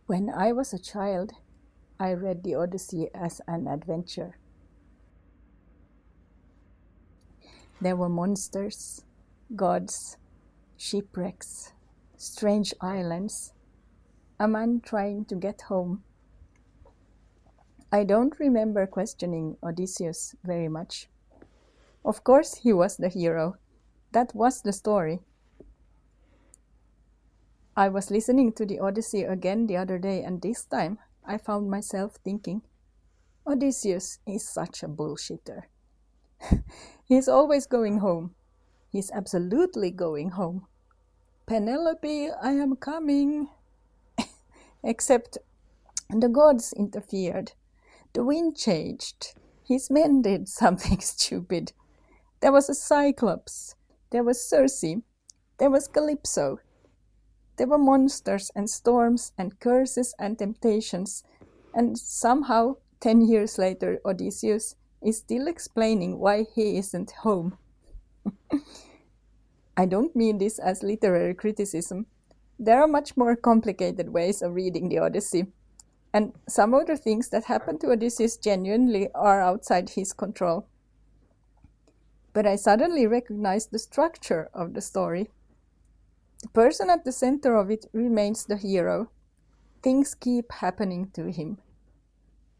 When I was a child, I read the Odyssey as an adventure. There were monsters, gods, shipwrecks, strange islands, a man trying to get home. I don't remember questioning Odysseus very much. Of course, he was the hero. That was the story. I was listening to the Odyssey again the other day, and this time I found myself thinking, Odysseus is such a bullshitter. He's always going home. He's absolutely going home. Penelope, I am coming. Except the gods interfered. The wind changed. His men did something stupid. There was a Cyclops. There was Circe. There was Calypso. There were monsters and storms and curses and temptations. And somehow, 10 years later, Odysseus is still explaining why he isn't home. I don't mean this as literary criticism. There are much more complicated ways of reading the Odyssey. And some of the things that happen to Odysseus genuinely are outside his control. But I suddenly recognized the structure of the story. The person at the center of it remains the hero. Things keep happening to him.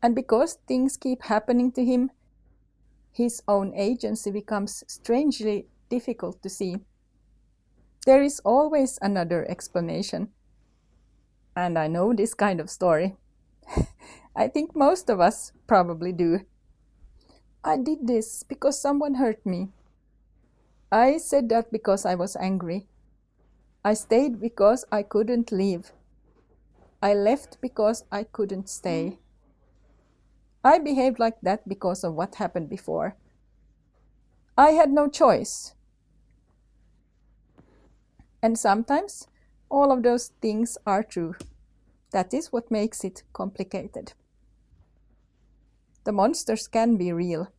And because things keep happening to him, his own agency becomes strangely difficult to see. There is always another explanation. And I know this kind of story. I think most of us probably do. I did this because someone hurt me. I said that because I was angry. I stayed because I couldn't leave. I left because I couldn't stay. I behaved like that because of what happened before. I had no choice. And sometimes all of those things are true. That is what makes it complicated. The monsters can be real.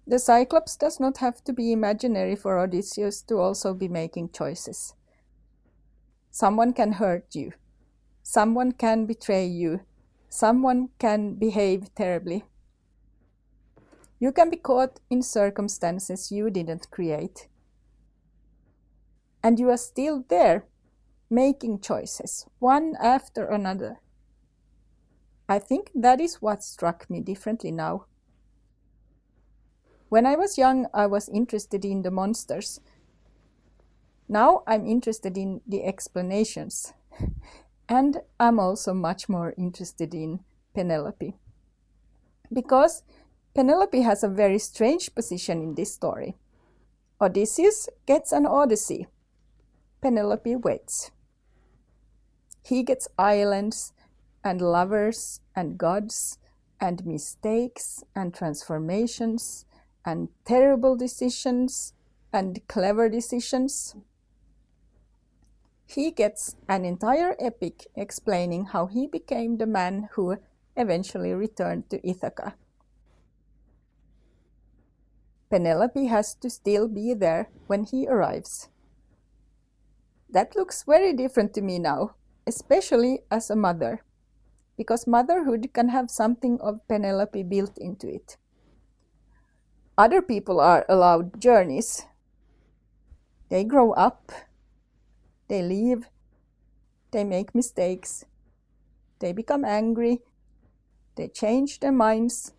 The Cyclops does not have to be imaginary for Odysseus to also be making choices. Someone can hurt you. Someone can betray you. Someone can behave terribly. You can be caught in circumstances you didn't create. And you are still there, making choices, one after another. I think that is what struck me differently now. When I was young, I was interested in the monsters. Now I'm interested in the explanations. And I'm also much more interested in Penelope. Because Penelope has a very strange position in this story. Odysseus gets an Odyssey. Penelope waits. He gets islands and lovers and gods and mistakes and transformations and terrible decisions and clever decisions. He gets an entire epic explaining how he became the man who eventually returned to Ithaca. Penelope has to still be there when he arrives. That looks very different to me now, especially as a mother, because motherhood can have something of Penelope built into it. Other people are allowed journeys. They grow up, they leave, they make mistakes, they become angry, they change their minds,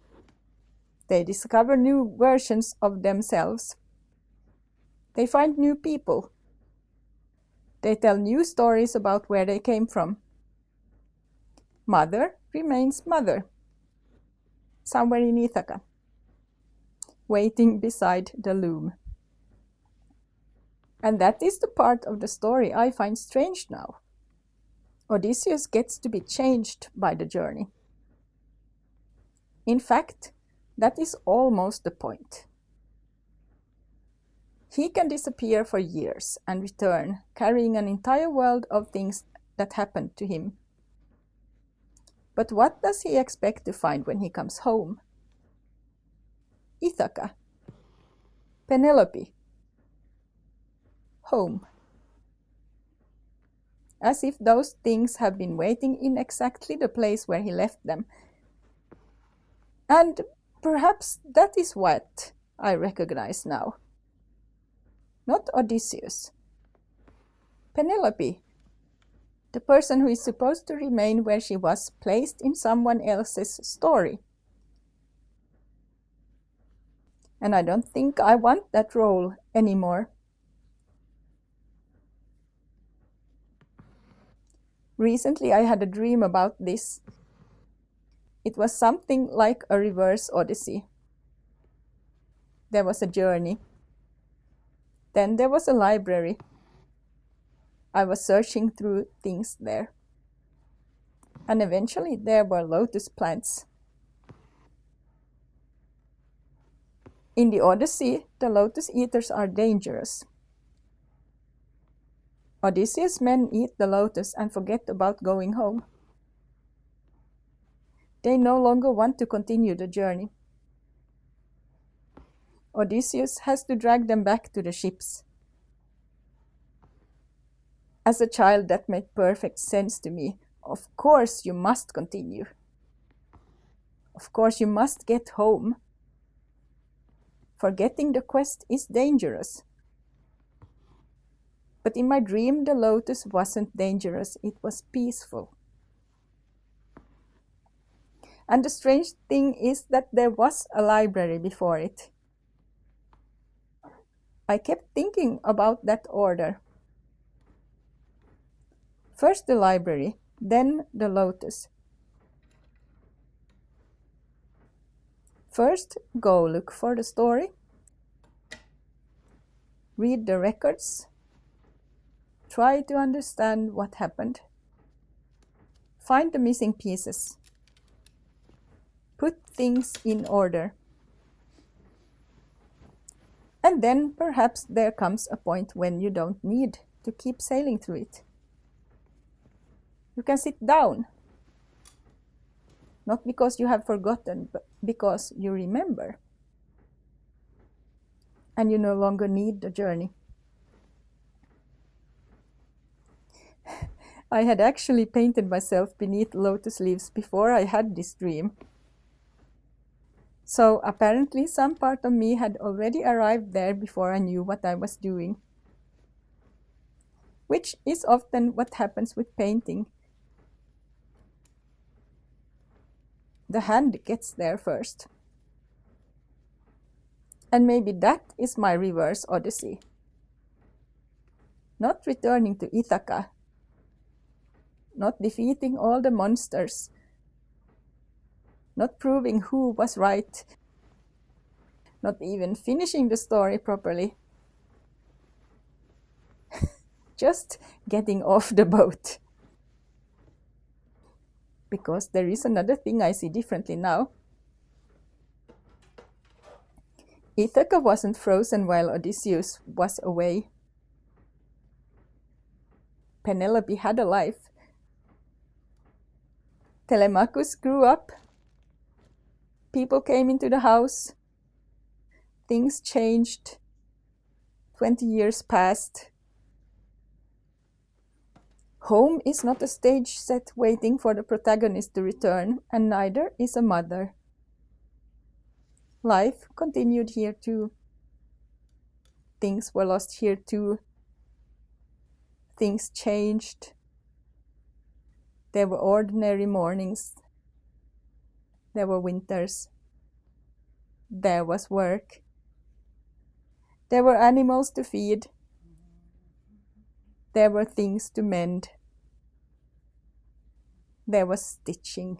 they discover new versions of themselves. They find new people. They tell new stories about where they came from. Mother remains mother, somewhere in Ithaca, waiting beside the loom. And that is the part of the story I find strange now. Odysseus gets to be changed by the journey. In fact, that is almost the point. He can disappear for years and return, carrying an entire world of things that happened to him. But what does he expect to find when he comes home? Ithaca. Penelope. Home. as if those things have been waiting in exactly the place where he left them. And perhaps that is what I recognize now. Not Odysseus. Penelope, the person who is supposed to remain where she was, placed in someone else's story. And I don't think I want that role anymore. Recently I had a dream about this. It was something like a reverse Odyssey. There was a journey. Then there was a library. I was searching through things there. And eventually there were lotus plants. In the Odyssey, the lotus eaters are dangerous. Odysseus' men eat the lotus and forget about going home. They no longer want to continue the journey. Odysseus has to drag them back to the ships. As a child, that made perfect sense to me. Of course you must continue. Of course you must get home. Forgetting the quest is dangerous. But in my dream, the lotus wasn't dangerous, it was peaceful. And the strange thing is that there was a library before it. I kept thinking about that order. First the library, then the lotus. First, go look for the story. Read the records. Try to understand what happened. Find the missing pieces. Put things in order. And then perhaps there comes a point when you don't need to keep sailing through it. You can sit down. Not because you have forgotten, but because you remember. And you no longer need the journey. I had actually painted myself beneath lotus leaves before I had this dream. So apparently some part of me had already arrived there before I knew what I was doing. Which is often what happens with painting. The hand gets there first. And maybe that is my reverse Odyssey. Not returning to Ithaca. Not defeating all the monsters. Not proving who was right. Not even finishing the story properly. Just getting off the boat. Because there is another thing I see differently now. Ithaca wasn't frozen while Odysseus was away. Penelope had a life. Telemachus grew up. People came into the house. Things changed. 20 years passed. Home is not a stage set waiting for the protagonist to return, and neither is a mother. Life continued here too. Things were lost here too. Things changed. There were ordinary mornings. There were winters. There was work. There were animals to feed. There were things to mend. There was stitching.